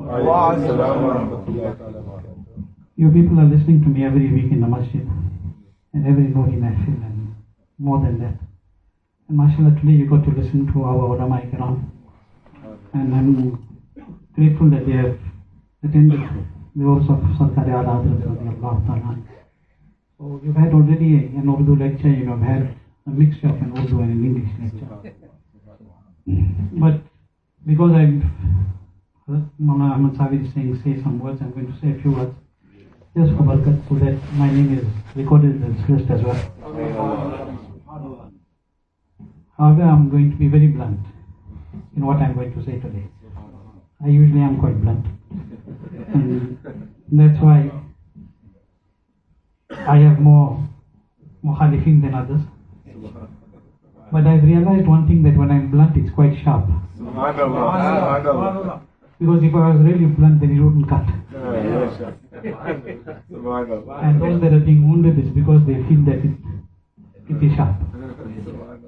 You people are listening to me every week in the masjid and every Noori mahfil and more than that. And mashallah, today you got to listen to our ulama ikram. And I'm grateful that they have attended the words of Shariah Aala Hazrat. So you've had already an Urdu lecture, you have had a mixture of an Urdu and an English lecture. But because Mawlana Ahmad Sabir is saying say some words, I'm going to say a few words just for barakat, so that my name is recorded in this list as well. However, I'm going to be very blunt in what I'm going to say today. I usually am quite blunt, and that's why I have more mukhalifin than others. But I've realized one thing, that when I'm blunt, it's quite sharp. Because if I was really blunt, then it wouldn't cut. And those that are being wounded is because they feel that it is sharp.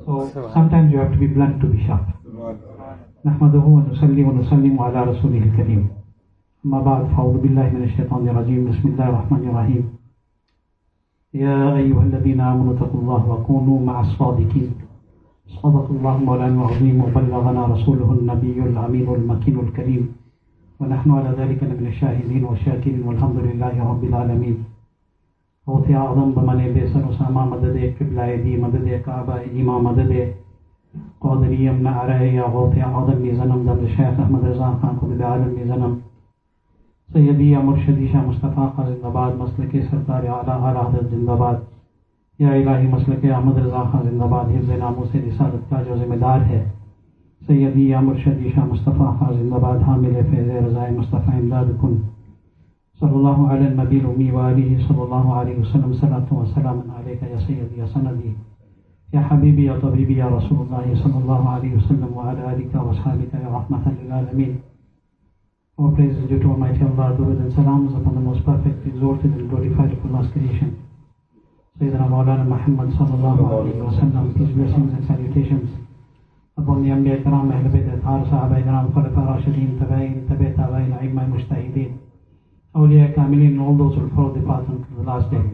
So sometimes you have to be blunt to be sharp. نحمده ونصلي ونسلم على رسوله الكريم. أما بعد فأعوذ بالله من الشيطان الرجيم. بسم الله الرحمن الرحيم. يا أيها الذين آمنوا اتقوا الله وكونوا مع الصادقين. صدق الله مولانا العظيم وبلغنا رسوله النبي الأمين المكين الكريم. ونحن على ذلك من الشاهدين والشاكرين والحمد لله رب العالمين. غوث أعظم بمن بيسن أسامة مدد قبلة دي مدد كعبة إمام مدد قادری امنا عرائے یا غوث اعظم زنم دم شیخ احمد رضا خان قطب عالم زنم سیدی یا مرشدی شاہ مصطفیٰ خان زندہ باد. مسلک سرکار اعلیٰ حضرت زندہ باد. یا الہی مسلک احمد رضا خان زندہ باد. حفظ ناموس رسالت کا جو ذمہ دار ہے سیدی یا مرشدی شاہ مصطفیٰ خان زندہ باد. حامل فیض رضا مصطفیٰ امداد کن صلی اللہ علیہ النبی الامی وآلہ صلی اللہ علیہ وسلم. صلاۃ و سلام علیک یا سیدی یا سندی يا حبيبي يا طبيبي يا رسول الله صلى الله عليه وسلم وعلى آلك وأصحابك يا رحمة للعالمين. All praise is due to Almighty Allah. Durood and salams upon the most perfect, exalted and glorified of Allah's creation, Sayyidina Mawlana Muhammad sallallahu alayhi wa sallam. Peace, blessings and salutations upon the Anbiya Karam, Ahl Bayt, Athar, Sahaba Karam, Khulafa Rashidin, Tabain, Tabain, A'immah Mujtahideen, Awliya Kamilin, and all those who will follow the path until the last day.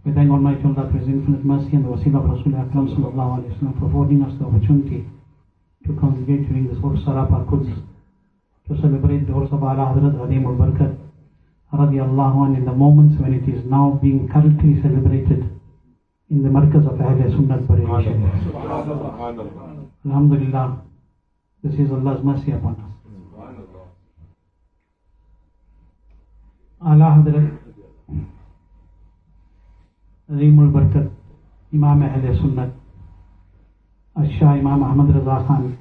We thank Almighty Allah for His infinite mercy and the wasila of Rasulullah sallallahu alayhi wa sallam for affording us the opportunity to congregate during this whole Sarap al-Quds to celebrate the words of Aala Hazrat Azim al-Barkat radiyallahu anhu in the moments when it is now being currently celebrated in the Markaz of Ahl Sunnat Bareilly Sharif. Alhamdulillah, this is Allah's mercy upon us. Aala Hazrat Azim al-Barkat, Imam Ahl Sunnat, Shah Imam Ahmad Raza Khan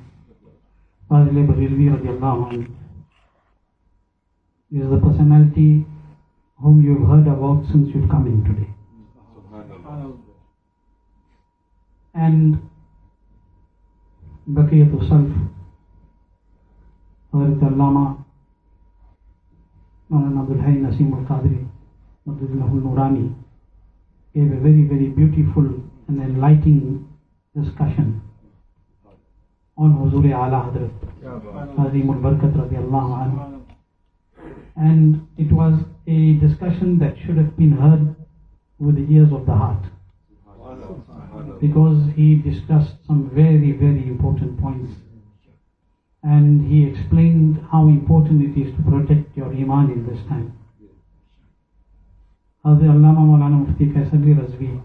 Fazil Bareilly radiyallahu anhu is the personality whom you have heard about since you've come in today. And Baqiyatul Salf, Hazrat Allama Mawlana Abdul Hayy Naseem al-Qaadiri Madhullahu al-Nurani gave a very, very beautiful and enlightening discussion on Huzur Aala Hazrat Azim al-Barkat radiyallahu anhu. And it was a discussion that should have been heard with the ears of the heart, because he discussed some very, very important points, and he explained how important it is to protect your iman in this time. Hazrat Allama Maulana Mufti Razvi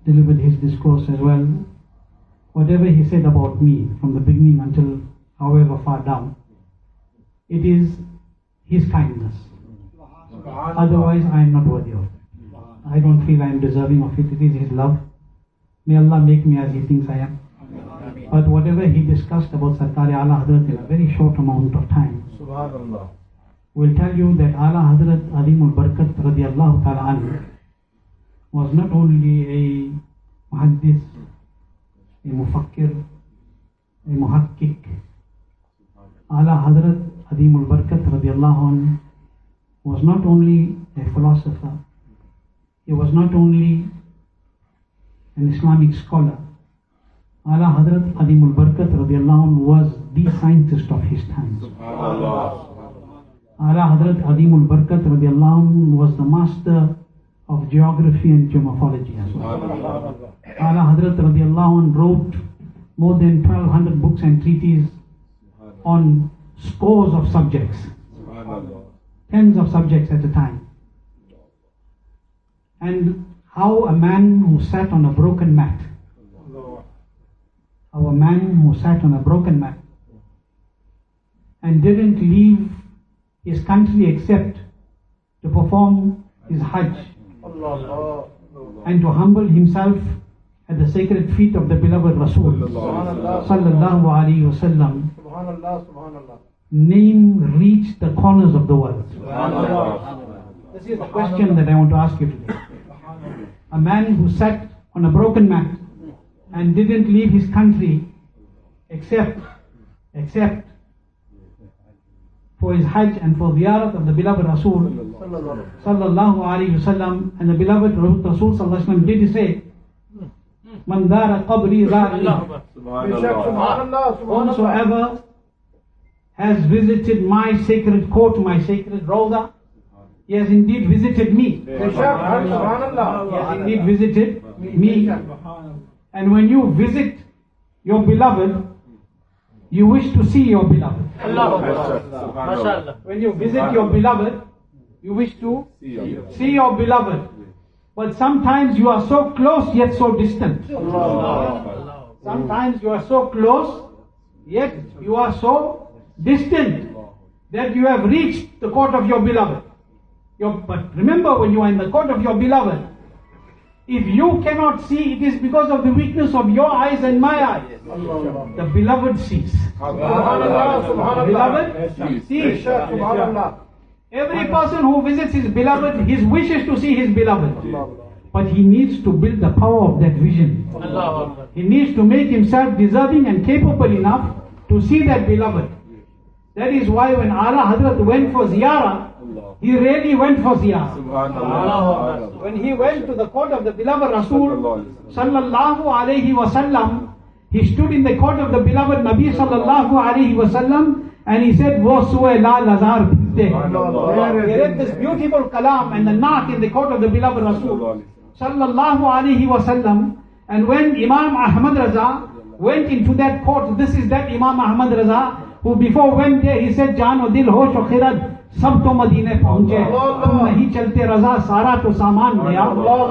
delivered his discourse as well. Whatever he said about me from the beginning until however far down, it is his kindness. Otherwise I am not worthy of it. I don't feel I am deserving of it. It is his love. May Allah make me as he thinks I am. But whatever he discussed about Sarkar Aala Hazrat in a very short amount of time will tell you that Aala Hazrat Azim al-Barkat radiyallahu ta'ala anhu was not only a muhaddis, a mufakkir, a muhakkik. Aala Hazrat Azim al-Barkat radiyallahu anhu was not only a philosopher, he was not only an Islamic scholar. Aala Hazrat Azim al-Barkat radiyallahu anhu was the scientist of his time. Aala Hazrat Adimul Barkat radiallahu anhu was the master of geography and geomorphology as well. Aala Hazrat radiallahu anhu wrote more than 1200 books and treatises on scores of subjects, tens of subjects at a time. And how a man who sat on a broken mat, and didn't leave his country except to perform his Hajj and to humble himself at the sacred feet of the beloved Rasul sallallahu alaihi wasallam, name reached the corners of the world. This is the question that I want to ask you today. A man who sat on a broken mat and didn't leave his country except for his Hajj and for ziyarat of the beloved Rasul sallallahu alaihi wasallam, and the beloved Rasul sallallahu alaihi wasallam did say, "Man dara qabri zari." Whosoever has visited my sacred court, my sacred Rawda, he has indeed visited me. He has indeed visited me. And when you visit your beloved, you wish to see your beloved. When you visit your beloved, you wish to see your beloved. But sometimes you are so close yet so distant. Sometimes you are so close yet you are so distant that you have reached the court of your beloved. But remember, when you are in the court of your beloved, if you cannot see, it is because of the weakness of your eyes and my eyes. The beloved sees. The beloved sees. Every person who visits his beloved, his wish is to see his beloved. But he needs to build the power of that vision. He needs to make himself deserving and capable enough to see that beloved. That is why when Aala Hazrat went for ziyarah, he really went for ziyarah. When he went to the court of the beloved Rasul sallallahu alaihi wasallam, he stood in the court of the beloved Nabi sallallahu alaihi wasallam, and he said, "Wo suwe la lazar bhiste." He read this beautiful kalam and the naat in the court of the beloved Rasul sallallahu alaihi wasallam. And when Imam Ahmad Raza went into that court, this is that Imam Ahmad Raza who before went there, he said, "Jaan o dil hosh o khirad sab to Madine pahunche, tum nahi chalte Raza, sara to saman gaya."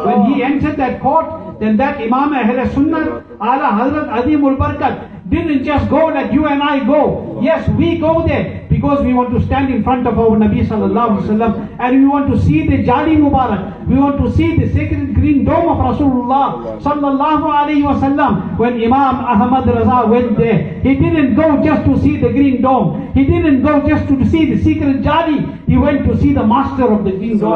When he entered that court, then that Imam Ahl Sunnah, Aala Hazrat Adimul Barkat, didn't just go like you and I go. Yes, we go there because we want to stand in front of our Nabi sallallahu alaihi wasallam, and we want to see the Jali Mubarak. We want to see the sacred green dome of Rasulullah sallallahu alaihi wasallam. When Imam Ahmad Raza went there, he didn't go just to see the green dome. He didn't go just to see the secret Jali. He went to see the master of the green dome.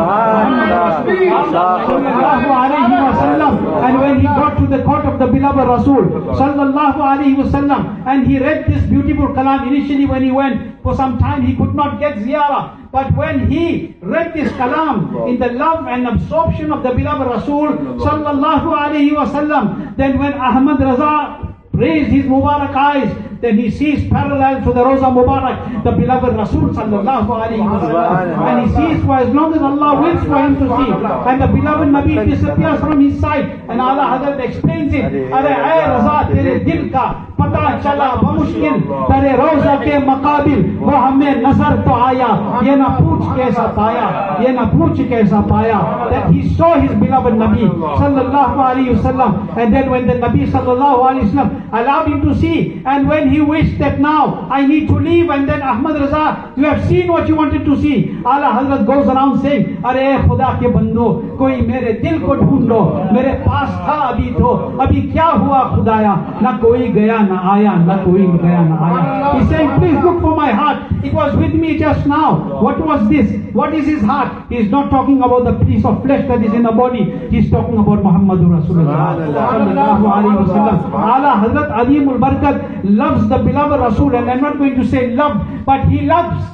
Sallallahu alaihi wasallam. And when he got to the court of the beloved Rasul sallallahu alaihi wasallam, and he read this beautiful kalam, initially when he went, for some time he could not get ziyarah. But when he read this kalam in the love and absorption of the beloved Rasul sallallahu alaihi wasallam, then when Ahmad Raza raised his Mubarak eyes, then he sees parallel to the Roza Mubarak, the beloved Rasul sallallahu alaihi wasallam, and he sees for as long as Allah wills for him to see, and the beloved Nabi disappears from his sight, and Allah Hazrat explains it, "Are ay Raza tere dil ka pata chala bamushkil, tere Roza ke maqabil wo hame nazar to aaya, ye na pooch kaisa paya, ye na pooch kaisa paya." That he saw his beloved Nabi sallallahu alaihi wasallam, and then when the Nabi sallallahu alaihi wasallam allowed him to see, and when he wished that now I need to leave, and then Ahmad Raza, you have seen what you wanted to see. Aala Hazrat goes around saying, "Are Khuda ke bando, koi mere dil ko dhoondo, mere paas tha abhi to, abhi kya hua Khudaya, na koi gaya na aaya, na koi gaya na aaya." He's saying, "Please look for my heart. It was with me just now. What was this? What is his heart?" He's not talking about the piece of flesh that is in the body. He's talking about Muhammadur Rasulullah sallallahu alaihi wasallam. Aala Hazrat Adimul Barkat loves the beloved Rasul, and I'm not going to say love, but he loves.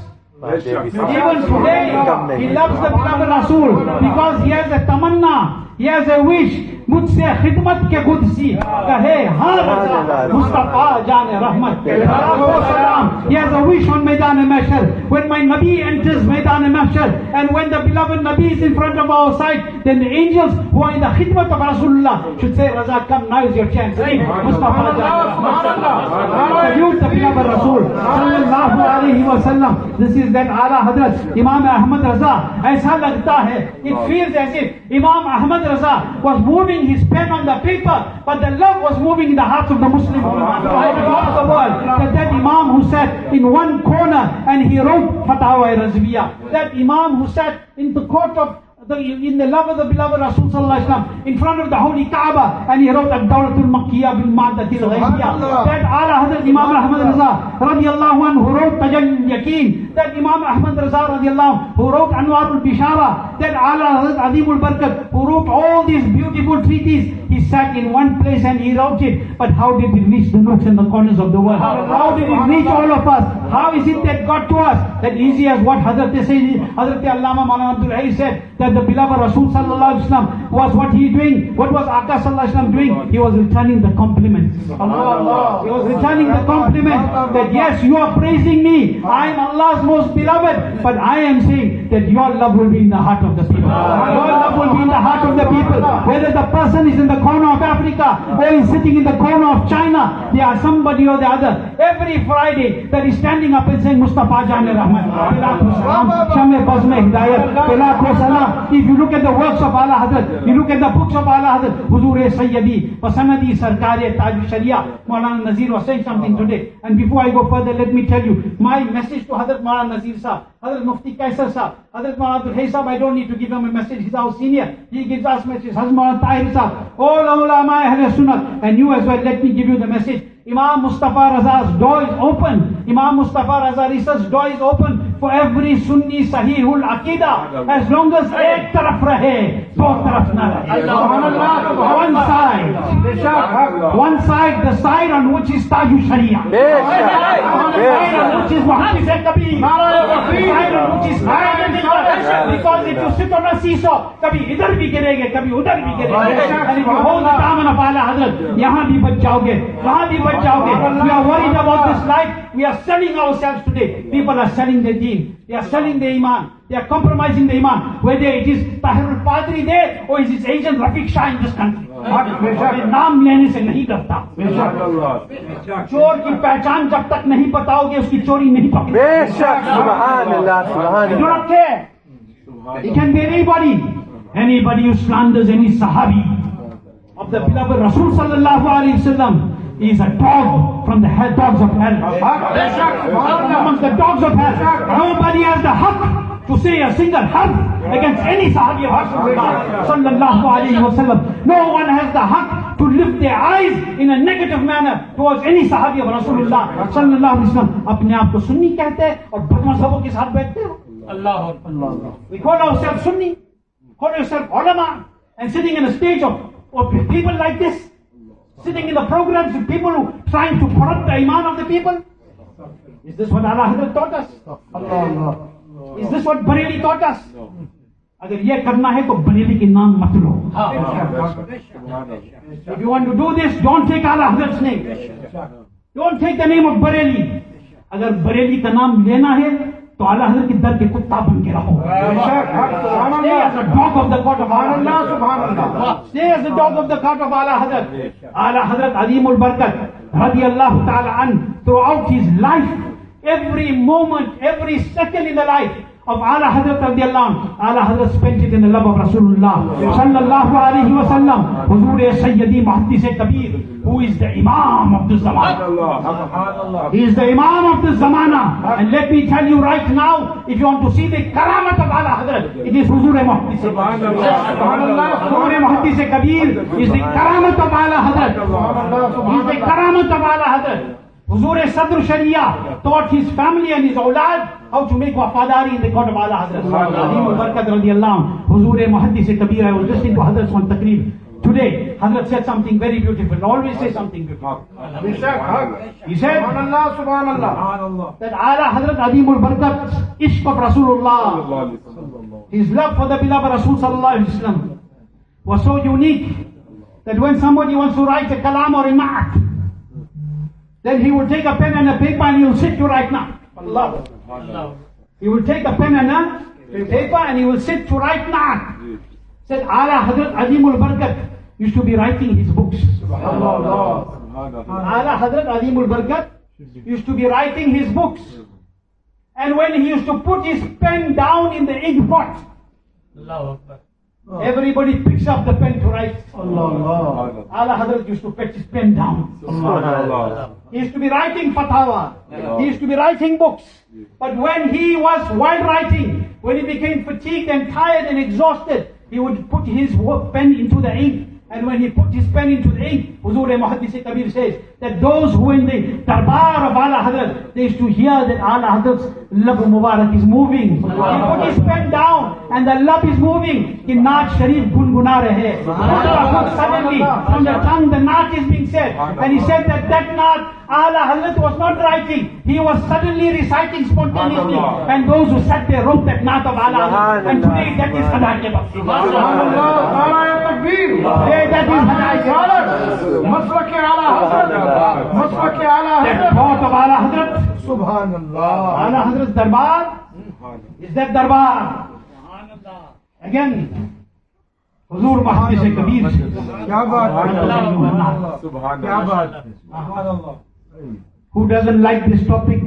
Even today, he loves the beloved Rasul because he has a tamanna. He has a wish. मुझसे खिदमत के कुदसी कहे हाँ रज़ा मुस्तफा जाने रहमत के सलाम. He has a wish on Maidan Mahshar. When my Nabi enters Maidan Mahshar, and when the beloved Nabi is in front of our side, then the angels who are in the khidmat of Rasulullah should say, Raza, come, now is your chance. Hey, Mustafa Jaane. Salute the beloved Rasul sallallahu alaihi wasallam. This is that Aala Hazrat Imam Ahmad Raza. ऐसा लगता है, it feels as if Imam Ahmad Raza was moving his pen on the paper, but the love was moving in the hearts of the Muslims all over the world. That Imam who sat in one corner and he wrote Fatawa Razviya. That Imam who sat in the court of in the love of the beloved Rasul sallallahu alaihi wasallam, in front of the holy Kaaba, and he wrote Ad-Dawlatul Makkiyah bil Ma'datil Ghaybiyah. That Aala Hazrat Imam Ahmad Raza radiyallahu anhu who wrote Tajal Yaqeen. That Imam Ahmad Raza radiyallahu anhu who wrote Anwarul Bishara. That Aala Hazrat Azimul Barkat who wrote all these beautiful treaties. He sat in one place and he wrote it. But how did it reach the nooks and the corners of the world? How did it reach all of us? How is it that got to us? That easy as what Hazrat Allama Maulana Abdul Hayy said, that the beloved Rasul sallallahu alaihi wasallam was what he doing? What was Aka sallallahu alaihi wasallam doing? He was returning the compliments. He was returning the compliment that yes, you are praising me. I am Allah's most beloved. But I am saying that your love will be in the heart of the people. Your love will be in the heart of the people. Whether the person is in the corner of Africa or is sitting in the corner of China, they are somebody or the other. Every Friday that is standing up and saying Mustafa Jaane Rahmat, Shame Bazme Hidayat, Salam. If you look at the works of Aala Hazrat, you look at the books of Aala Hazrat, Huzur Sayyidi, Wasanadi Sarkari Tajushariah, Maulana Nazir was saying something today. And before I go further, let me tell you, my message to Hazrat Maulana Nazir Sahab, Hazrat Mufti Kaisar Sahab, Hazrat Maulana Abdul Hayy Sahab, I don't need to give him a message, he's our senior. He gives us messages. Hazrat Maulana Taahiri Sahab, all ulama Ahle Sunnah, and you as well, let me give you the message. Imam Mustafa Raza's door is open. Imam Mustafa Raza Research door is open for every Sunni Sahihul Aqidah, as long as ek taraf rahe, do taraf na rahe. One side, the side on which is Tajushariah, the side on which is Muhammad Kabir, the side on which is because if you sit on a seesaw, kabhi idhar bhi girege, kabhi udhar bhi girege, and if you hold the daman of Aala Hazrat, yahan bhi bach jaoge, wahan bhi bach. We are worried about this life. We are selling ourselves today. People are selling their deen. They are selling their iman. They are compromising the iman. Whether it is Tahir al-Qaadiri there or is his agent Rafiq Shah in this country. नाम लेने से नहीं डरता. चोर की पहचान जब तक नहीं बताओगे उसकी चोरी नहीं पकड़ेगी. You do not care. It can be anybody. Anybody who slanders any Sahabi of the beloved Rasul sallallahu alaihi wasallam is a dog from the dogs of hell. Amongst the dogs of hell. Nobody has the haqq to say a single harf against any Sahabi of Rasulullah sallallahu alaihi wasallam. No one has the haqq to lift their eyes in a negative manner towards any Sahabi of Rasulullah sallallahu alaihi wasallam. अपने आप को सुन्नी कहते हैं और बदमज़हबों के साथ बैठते हो. Allah. We call ourselves Sunni, call ourselves ulama, and sitting in a stage of people like this. Sitting in the programs with people who trying to corrupt the iman of the people. Is this what Aala Hazrat taught us? Is this what Bareilly taught us? अगर ये करना है तो बरेली के नाम मत लो. If you want to do this, don't take Aala Hazrat's name. Don't take the name of Bareilly. अगर बरेली का नाम लेना है तो आला हज़रत के दर के कुत्ता बन के रहो. Stay as a dog of the court of Allah. Stay as a dog of the court of Aala Hazrat. Aala Hazrat Azimul Barkat radiyallahu ta'ala an, throughout his life, every moment, every second in the life of Aala Hazrat radiyallahu anhu, Aala Hazrat spent it in the love of Rasulullah sallallahu alaihi wasallam. Huzur Sayyidi Muhaddis Kabir, who is the Imam of the Zamana. He is the Imam of the Zamana. And let me tell you right now, if you want to see the karamat of Aala Hazrat, it is Huzur Muhaddis Kabir is the karamat of Aala Hazrat. He is the karamat of Aala Hazrat. Huzur Sadr Shariah taught his family and his awlad how to make wafadari in the court of Aala Hazrat. Azimul Barkat radiyallahu anhu, Huzur Muhaddis Kabir. I was listening to Hazrat's one taqreeb today. Hazrat said something very beautiful. Always say something beautiful. He said Subhanallah, that Aala Hazrat Azimul Barkat's ishq of Rasulullah, his love for the beloved Rasul sallallahu alaihi wasallam, was so unique that when somebody wants to write a kalam or a na'at, then he will take a pen and a paper and he will sit to write na'at. Allah. He will take a pen and a paper and he will sit to write na'at. Said Aala Hazrat Azimul Barakat used to be writing his books. Aala Hazrat Azimul Barakat used to be writing his books. And when he used to put his pen down in the ink pot, everybody picks up the pen to write. Aala Hazrat used to put his pen down. He used to be writing fatwa. He used to be writing books. But when he was, while writing, when he became fatigued and tired and exhausted, he would put his pen into the ink. And when he put his pen into the ink, Huzur Muhaddis Kabir says that those who in the darbar of Aala Hazrat, they used to hear that Aala Hazrat's lab Mubarak is moving. He put his pen down and the lab is moving. Ki naat sharif gungunar rahe. Suddenly from the tongue the naat is being said. And he said that naat Aala Hazrat was not writing. He was suddenly reciting spontaneously. And those who sat there wrote that naat of Aala Hazrat. And today that is Khada ke Baqi. That is MASLAK Aala Hazrat. MASLAK Aala Hazrat. That thought of Aala Hazrat. Subhanallah. Aala Hazrat's darbar is that darbar. Again, Huzur Muhaddis Kabir. Who doesn't like this topic?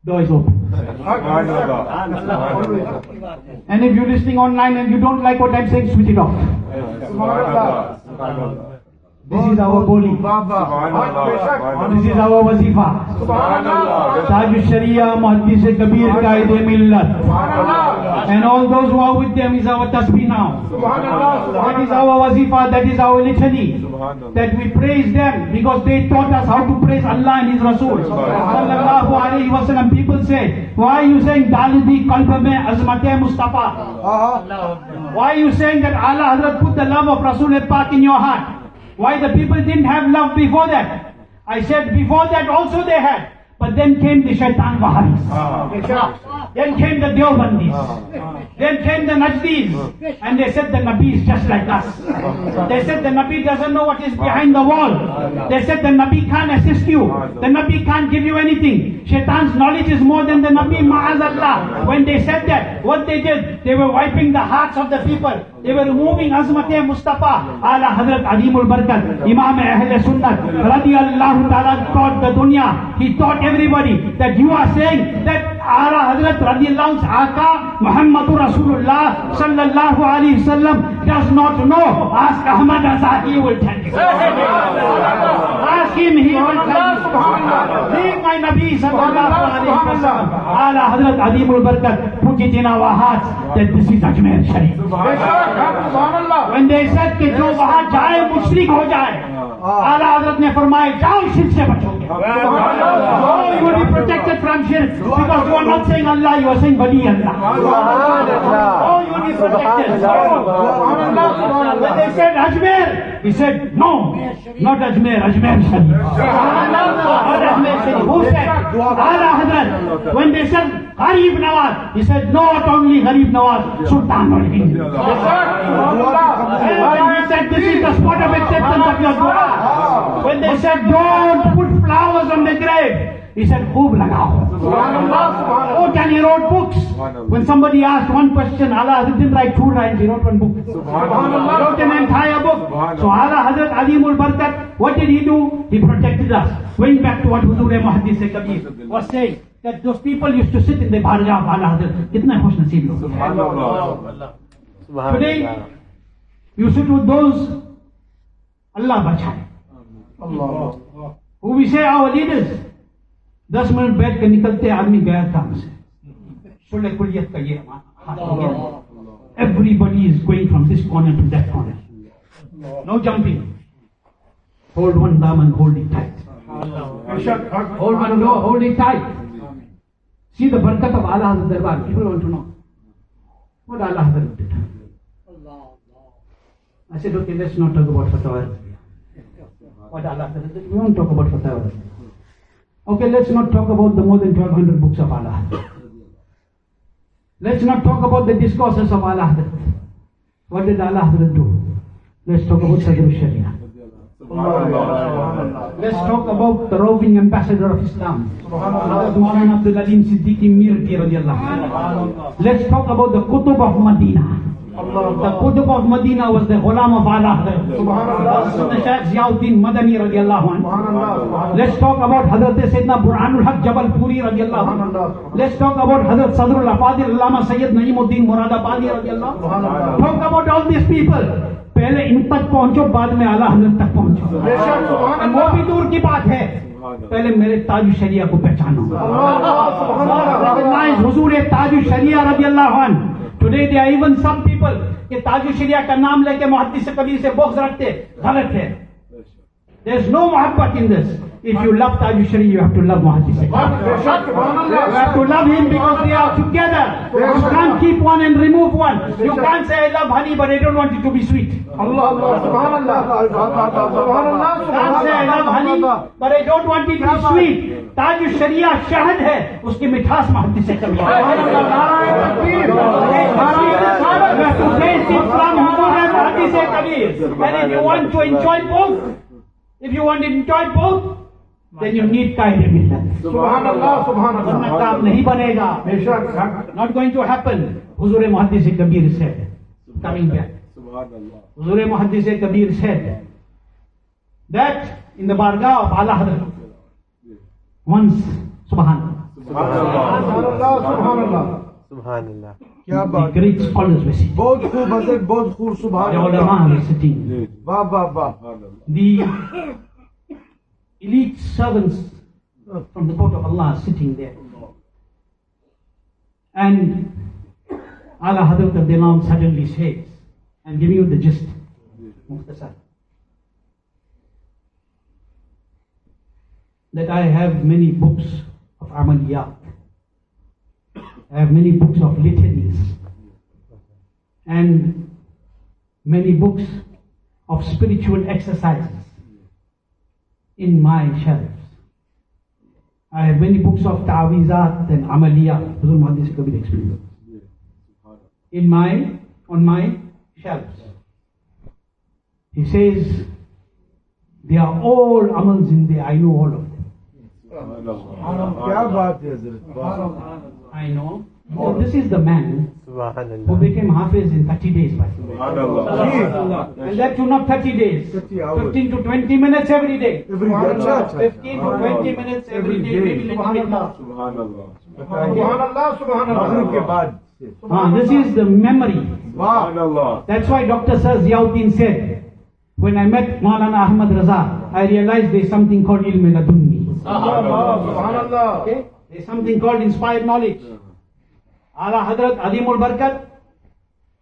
Door is open. And if you're listening online and you don't like what I'm saying, switch it off. This is our boli. This is our wazifa. Tajushariah, Muhaddis Kabir, Qaide Millat. And all those who are with them is our tasbih now. That is our wazifa, that is our litany. That we praise them because they taught us how to praise Allah and His Rasul. Sallallahu alayhi wa sallam. People say, why are you saying Dalidi qalb mein azmat Mustafa? Why are you saying that Aala Hazrat put the love of Rasul Pak in your heart? Why the people didn't have love before that? I said before that also they had. But then came the Shaitan Wahabis. Then came the Deobandis. Then came the Najdis. And they said the Nabi is just like us. They said the Nabi doesn't know what is behind the wall. They said the Nabi can't assist you. The Nabi can't give you anything. Shaitan's knowledge is more than the Nabi, ma'azallah. When they said that, what they did, they were wiping the hearts of the people. They were removing Azmat Mustafa. Aala Hazrat Azimul Barakat, Imam Ahl Sunnat, radiyallahu ta'ala taught the dunya. He taught everybody that you are saying that Aala Hazrat radiyallahu Aka Muhammadur Rasulullah sallallahu alayhi wasallam does not know. Ask Ahmad Raza, he will tell you. Ask him, he will tell you. Leave my Nabi sallallahu alayhi wasallam. Aala Hazrat Azimul Barakat put it in our hearts that this is Ajmer Sharif. When they said कि जो वहाँ जाए मुशरिक हो जाए, आला हज़रत ने फरमाया जाओ शिर्क से बचोगे. Oh, you will be protected from shirk because you are not saying Allah, you are saying Wali Allah. Oh, you will be protected. When they said Ajmer, he said no, not Ajmer, Ajmer Sharif. Not Ajmer Sharif. Who said? Aala Hazrat. When they said Gharib Nawaz, he said not only Gharib Nawaz, Sultan al Hind. When he said this is the spot of acceptance of your dua. When they said don't put flowers on the grave, he said khoob lagao. Oh, and he wrote books. When somebody asked one question, Aala Hazrat didn't write 2 lines, he wrote 1 book. He wrote an entire book. So Aala Hazrat Azimul Barakat, what did he do? He protected us. Going back to what Huzur Muhaddis Kabir was saying, that those people used to sit in the barjah of Aala Hazrat. Kitna khush naseeb log. Today, you sit with those, Allah bachaye. Who we say our leaders, 10 minute बैठ के निकलते आदमी गया काम से. सुलह कुलियत का ये हाथ हो गया. Everybody is going from this corner to that corner. No jumping. Hold one thumb and hold it tight. Hold one door, hold it tight. See the barakat of Aala Hazrat Darbar. People want to know what Aala Hazrat did. I said, okay, let's not talk about fatwa. What Aala Hazrat did. We won't talk about fatwa. Okay, let's not talk about the more than 1200 books of Aala Hazrat. Let's not talk about the discourses of Aala Hazrat. What did Aala Hazrat do? Let's talk about Tajushariah. Let's talk about the roving ambassador of Islam, Maulana Abdul Alim Siddiqui Mirti radiallahu anhu. Let's talk about the Qutub of Medina. The Qutub of Medina was the Ghulam of Aala Hazrat, the Shaykh Ziauddin Madani radiallahu anhu. Let's talk about Hazrat Sayyidina Burhanul Haq Jabalpuri radiallahu anhu. Let's talk about Hazrat Sadrul Afadil Allama Sayyid Naeemuddin Muradabadi radiallahu anhu. Talk about all these people. पहले इन तक पहुंचो, बाद में आला हजरत तक पहुंचो। वो भी दूर की बात है, पहले मेरे ताजुशरिया को पहचानो। Recognize हुजूर ताजुशरिया रज़ियल्लाहु अन्हु। Today there are even some people कि ताजुशरिया का नाम लेके मुहद्दिस कबीर से बोझ रखते, गलत है। There is no mohabbat in this. If you love Tajushariah, you have to love Muhaddis. You have to love him because they are together. You can't keep one and remove one. You can't say I love honey but I don't want it to be sweet. Subhanallah. You can't say I love honey but I don't want it to be sweet. Tajushariah शहद है, उसकी मिठास मुहद्दिस Kabir. You have to taste it from Muhaddis Kabir. And if you want to enjoy both, then you need Qaidin millat. Subhanallah, Subhanallah. काम नहीं बनेगा. Not going to happen. Huzur Muhaddis Kabir said, coming back. Huzur Muhaddis Kabir said that in the bargah of Aala Hazrat, once, Subhanallah. Subhanallah, Subhanallah. Subhanallah. The great scholars were sitting. बहुत खूब सुभान The ulama were sitting. वाह वाह वाह. The elite servants from the court of Allah are sitting there. And Aala Hazrat of the Imam suddenly says, I'm giving you the gist, Mukhtasar, that I have many books of Amaliyat. I have many books of litanies and many books of spiritual exercises in my shelves. I have many books of ta'wizat and amaliyat. Huzur Muhaddis Kabir explained on my shelves. He says, they are all amals in there. I know all of them. I know. So this is the man who became Hafiz in 30 days. And that too not 30 days. 15 to 20 minutes every day. 15 to 20 minutes every day. Maybe little bit more. This is the memory. That's why Dr. Sir Ziauddin said, when I met Maulana Ahmad Raza, I realized there's something called ilm ladunni. Okay? There's something called inspired knowledge. Aala Hazrat Adimul Barkat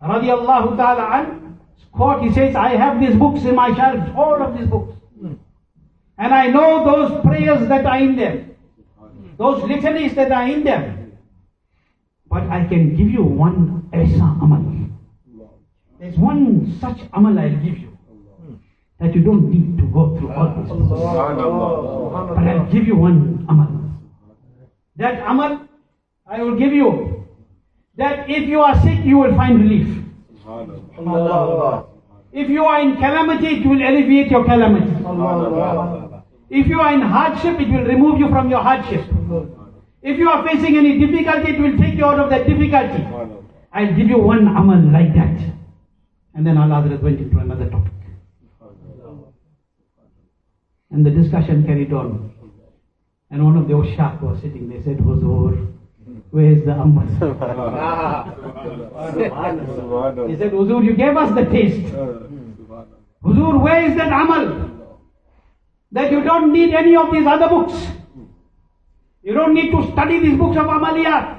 radiyallahu ta'ala an quote, he says, I have these books in my shelves, all of these books. And I know those prayers that are in them, those litanies that are in them. But I can give you one aisa amal. There's one such amal I'll give you, that you don't need to go through all this. But I'll give you one amal. That amal I will give you, that if you are sick, you will find relief. If you are in calamity, it will alleviate your calamity. If you are in hardship, it will remove you from your hardship. If you are facing any difficulty, it will take you out of that difficulty. I'll give you one amal like that. And then Aala Hazrat went into another topic. And the discussion carried on. And one of the Ushaq was sitting, they said, Huzur, where is the amal? He said, Huzur, you gave us the taste. Huzur, where is that amal? That you don't need any of these other books. You don't need to study these books of amaliyat.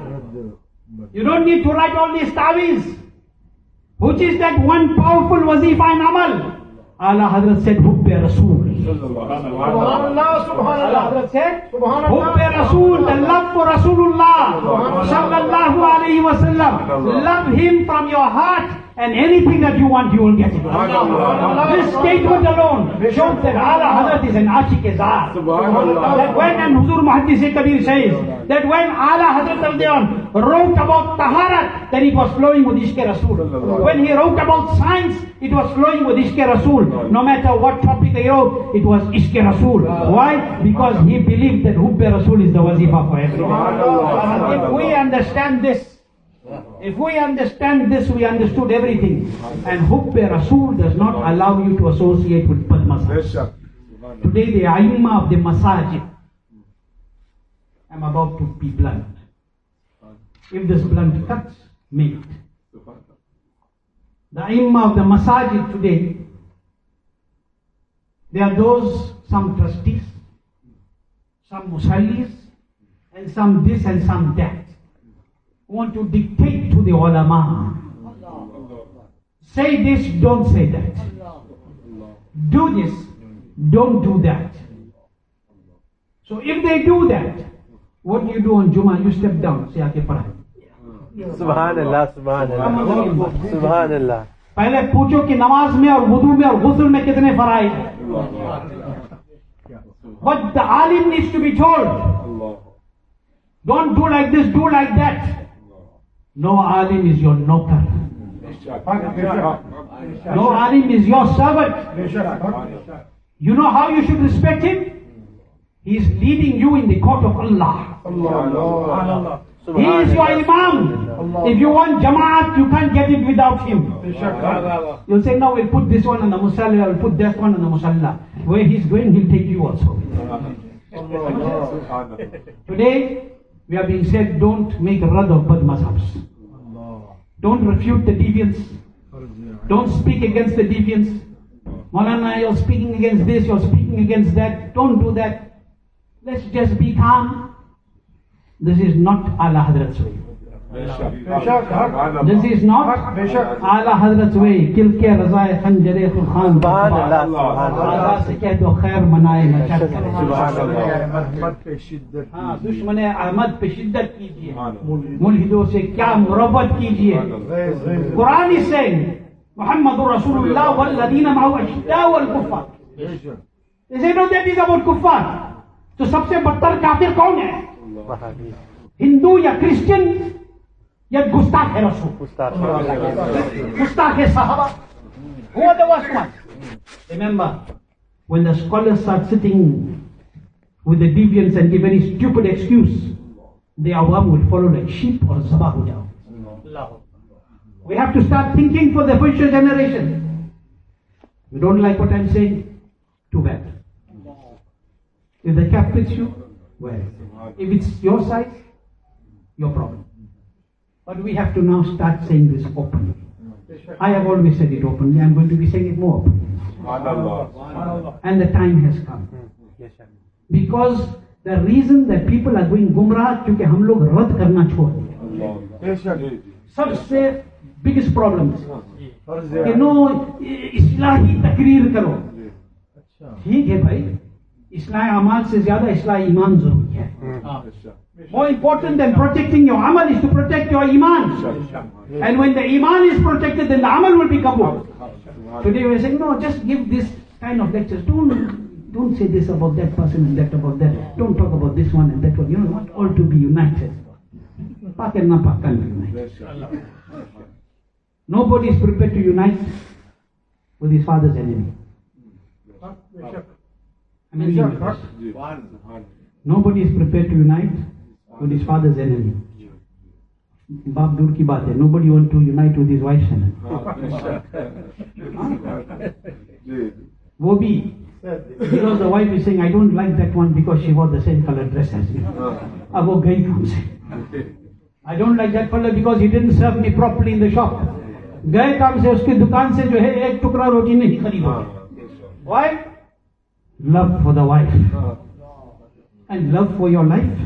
You don't need to write all these tawiz. Which is that one powerful wazifa in amal? Aala Hazrat said, Hubbe Rasool. Subhanallah, Subhanallah. Hazrat said, Hubbe Rasool, the love for Rasulullah. Sallallahu alayhi wa sallam. Love him from your heart and anything that you want, you will get it. This statement alone shows that Aala Hazrat is an Ashiq-e-Zat. That when, and Huzur Muhaddis Kabir says, that when Aala Hazrat wrote about Taharat, then it was flowing with Ishq-e-Rasool. When he wrote about science, it was flowing with Ishq-e-Rasool. No matter what topic they wrote, it was Ishq-e-Rasool. Why? Because he believed that Hubbe-Rasool is the wazifa for everyone. If we understand this, we understood everything. And Hubbe Rasool does not allow you to associate with Padmasabs. Today the Aimma of the Masajid. I'm about to be blunt. If this blunt cuts, make it. The Aimma of the Masajid today, there are those, some trustees, some musallis, and some this and some that, want to dictate to the ulama. Say this, don't say that. Do this, don't do that. So if they do that, what do you do on Jummah? You step down, say aake padha. Subhanallah, Subhanallah, Subhanallah. पहले पूछो कि नमाज में और वुदू में और गुस्ल में कितने फराइज हैं. But the alim needs to be told, don't do like this, do like that. No alim is your nokar. No alim is your servant. You know how you should respect him? He is leading you in the court of Allah. He is your imam. If you want Jamaat, you can't get it without him. You'll say, no, we'll put this one on the musalla, we'll put that one on the musalla. Where he's going, he'll take you also. Today, we are being said, don't make rad of bad mazhabs. Don't refute the deviants. Don't speak against the deviants. Maulana, you're speaking against this, you're speaking against that. Don't do that. Let's just be calm. This is not Aala Hazrat's way. This is not Aala Hazrat's way. Kilke Raza Khanjare Khan. Raza se keh do khair manaye machad kare. Dushmane Ahmad pe shiddat kijiye. Mulhido se kya murabbat kijiye. Quran is saying, Muhammadur Rasulullah wal ladina ma'u ashidda wal kuffar. They say, no, that is about kuffar. So सबसे बदतर काफिर कौन है? हिंदू या Christian या गुस्ताख है रसूल? गुस्ताख है साहबा. Who are the worst ones? Remember, when the scholars start sitting with the deviants and give any stupid excuse, the awam will follow like sheep or zabah ho jao. We have to start thinking for the future generation. You don't like what I'm saying? Too bad. If the cap fits you, well. If it's your size, your problem. But we have to now start saying this openly. I have always said it openly. I'm going to be saying it more openly. And the time has come. Because the reason that people are going gumrah, क्योंकि हम लोग रद्द करना छोड़ दिया. सबसे biggest problem is कि no इस्लाही तकरीर करो. ठीक है भाई, इस्लाह अमाल से ज्यादा इस्लाह ईमान जरूरी है. More important than protecting your amal is to protect your iman. And when the iman is protected, then the amal will be kabul. Today we are saying, no, just give this kind of lectures. Don't say this about that person and that about that. Don't talk about this one and that one. You know what? All to be united. Pak and na pak can be united. Nobody is prepared to unite with his father's enemy. Nobody is prepared to unite with his father's enemy. Baap dur ki baat hai. Nobody wants to unite with his wife's enemy. Wo bhi, because the wife is saying, I don't like that one because she wore the same color dress as me. Ab wo gayi kam se. I don't like that fellow because he didn't serve me properly in the shop. Gaye kam se, uski dukaan se jo hai ek tukra roti nahi khareeda. Why? Love for the wife and love for your life.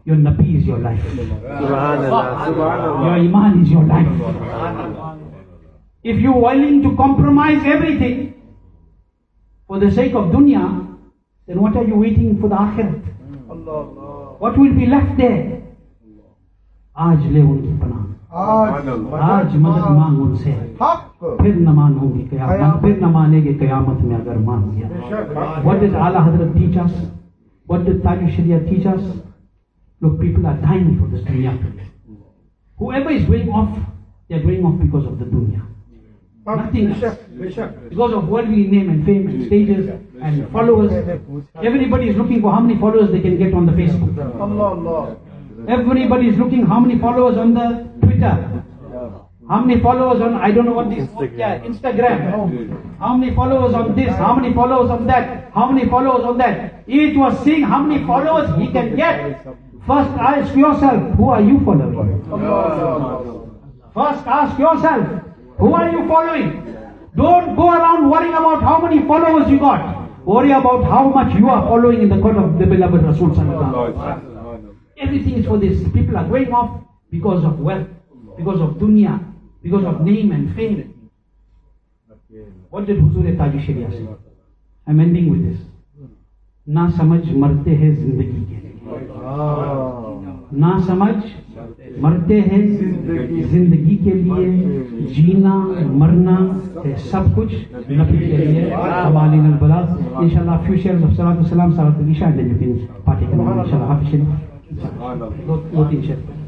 Your Nabi is your life. Your Iman is your life. If you're willing to compromise everything for the sake of dunya, then what are you waiting for the akhirat? What will be left there? Aaj le unki panah. आज मदद मांग उनसे, फिर न मानोगे कयामत, फिर न मानेगे कयामत में अगर मान गया. What did Aala Hazrat teach us? What did Tajushariah teach us? Look, people are dying for this dunya today. Whoever is going off, they are going off because of the dunya. Nothing else. Because of worldly name and fame and stages and followers. Everybody is looking for how many followers they can get on the Facebook. Everybody is looking how many followers on the Twitter. How many followers on, I don't know what this, Instagram. How many followers on this, how many followers on that, how many followers on that. Each was seeing how many followers he can get. First ask yourself, who are you following? First ask yourself, who are you following? Don't go around worrying about how many followers you got. Worry about how much you are following in the court of the beloved Rasul Sallallahu Alaihi Wasallam. Everything is for this. People are going off because of wealth, because of dunya, because of name and fame. What did Huzur Tajushariah say? I'm ending with this. Na samajh marte hai zindagi ke liye. Na samajh marte hai zindagi ke liye. Jeena, marna hai sab kuch Nabi ke liye. Amalin al-balad. Inshallah, few shares of Salatu Salam, Salatu Isha, and then you can partake in it. Inshallah, Hafiz Sharif. Go to Inshallah.